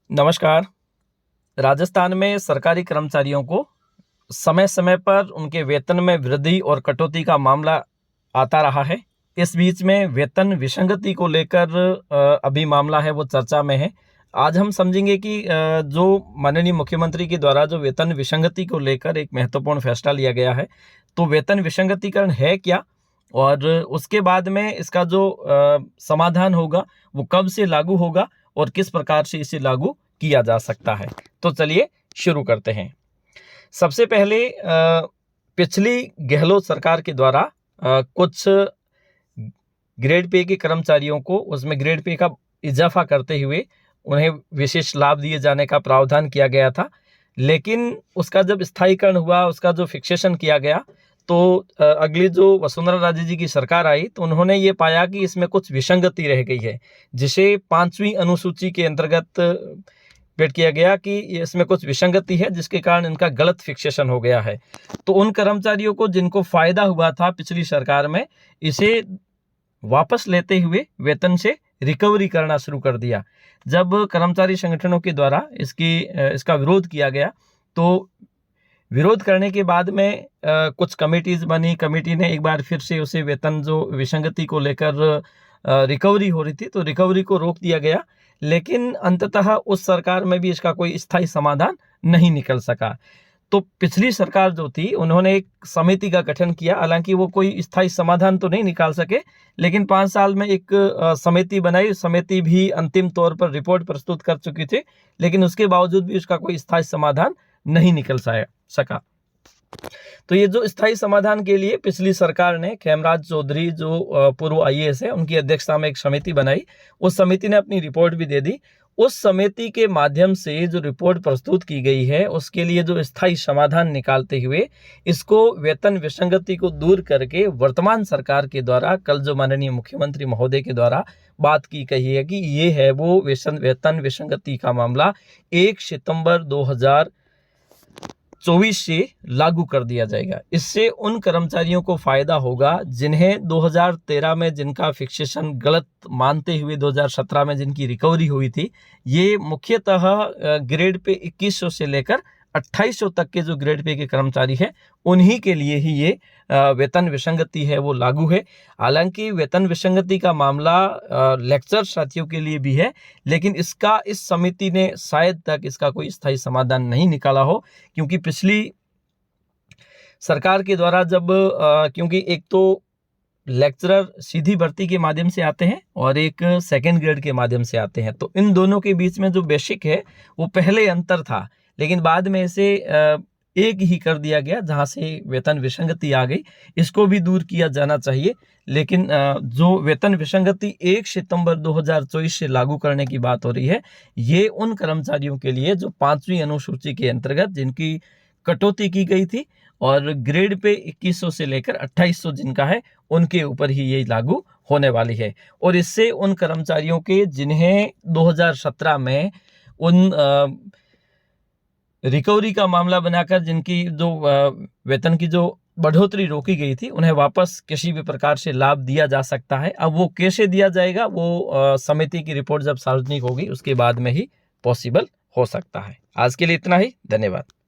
नमस्कार। राजस्थान में सरकारी कर्मचारियों को समय समय पर उनके वेतन में वृद्धि और कटौती का मामला आता रहा है। इस बीच में वेतन विसंगति को लेकर अभी मामला है वो चर्चा में है। आज हम समझेंगे कि जो माननीय मुख्यमंत्री के द्वारा जो वेतन विसंगति को लेकर एक महत्वपूर्ण फैसला लिया गया है, तो वेतन विसंगतिकरण है क्या और उसके बाद में इसका जो समाधान होगा वो कब से लागू होगा और किस प्रकार से इसे लागू किया जा सकता है। तो चलिए शुरू करते हैं। सबसे पहले पिछली गहलोत सरकार के द्वारा कुछ ग्रेड पे के कर्मचारियों को उसमें ग्रेड पे का इजाफा करते हुए उन्हें विशेष लाभ दिए जाने का प्रावधान किया गया था। लेकिन उसका जब स्थायीकरण हुआ, उसका जो फिक्सेशन किया गया, तो अगली जो वसुंधरा राजे जी की सरकार आई तो उन्होंने ये पाया कि इसमें कुछ विसंगति रह गई है, जिसे 5वीं अनुसूची के अंतर्गत पेश किया गया कि इसमें कुछ विसंगति है, जिसके कारण इनका गलत फिक्सेशन हो गया है। तो उन कर्मचारियों को जिनको फायदा हुआ था पिछली सरकार में, इसे वापस लेते हुए वेतन से रिकवरी करना शुरू कर दिया। जब कर्मचारी संगठनों के द्वारा इसका विरोध किया गया, तो विरोध करने के बाद में कुछ कमेटीज बनी। कमेटी ने एक बार फिर से उसे वेतन जो विसंगति को लेकर रिकवरी हो रही थी, तो रिकवरी को रोक दिया गया। लेकिन अंततः उस सरकार में भी इसका कोई स्थायी समाधान नहीं निकल सका। तो पिछली सरकार जो थी, उन्होंने एक समिति का गठन किया। हालांकि वो कोई स्थायी समाधान तो नहीं निकाल सके, लेकिन 5 साल में एक समिति बनाई। समिति भी अंतिम तौर पर रिपोर्ट प्रस्तुत कर चुकी थी, लेकिन उसके बावजूद भी उसका कोई स्थायी समाधान नहीं निकल सका। तो ये जो स्थायी समाधान के लिए पिछली सरकार ने खेमराज चौधरी, जो पूर्व आईएएस है, उनकी अध्यक्षता में एक समिति बनाई। उस समिति ने अपनी रिपोर्ट भी दे दी। उस समिति के माध्यम से जो रिपोर्ट प्रस्तुत की गई है, उसके लिए जो स्थायी समाधान निकालते हुए इसको वेतन विसंगति को दूर करके वर्तमान सरकार के द्वारा कल जो माननीय मुख्यमंत्री महोदय के द्वारा बात की कही है कि ये है वो वेतन विसंगति का मामला 1 सितंबर 2024 से लागू कर दिया जाएगा। इससे उन कर्मचारियों को फायदा होगा जिन्हें 2013 में जिनका फिक्सेशन गलत मानते हुए 2017 में जिनकी रिकवरी हुई थी। ये मुख्यतः ग्रेड पे 2100 से लेकर 2800 तक के जो ग्रेड पे के कर्मचारी हैं, उन्हीं के लिए ही ये वेतन विसंगति है वो लागू है। हालांकि वेतन विसंगति का मामला लेक्चर साथियों के लिए भी है, लेकिन इस समिति ने शायद तक इसका कोई स्थायी समाधान नहीं निकाला हो। क्योंकि पिछली सरकार के द्वारा जब क्योंकि एक तो लेक्चरर सीधी भर्ती के माध्यम से आते हैं और एक सेकेंड ग्रेड के माध्यम से आते हैं, तो इन दोनों के बीच में जो बेसिक है वो पहले अंतर था, लेकिन बाद में इसे एक ही कर दिया गया, जहां से वेतन विसंगति आ गई। इसको भी दूर किया जाना चाहिए। लेकिन जो वेतन विसंगति 1 सितंबर 2024 से लागू करने की बात हो रही है, ये उन कर्मचारियों के लिए जो 5वीं अनुसूची के अंतर्गत जिनकी कटौती की गई थी और ग्रेड पे 2100 से लेकर 2800 जिनका है, उनके ऊपर ही ये लागू होने वाली है। और इससे उन कर्मचारियों के जिन्हें 2017 में उन रिकवरी का मामला बनाकर जिनकी जो वेतन की जो बढ़ोतरी रोकी गई थी, उन्हें वापस किसी भी प्रकार से लाभ दिया जा सकता है। अब वो कैसे दिया जाएगा, वो समिति की रिपोर्ट जब सार्वजनिक होगी उसके बाद में ही पॉसिबल हो सकता है। आज के लिए इतना ही। धन्यवाद।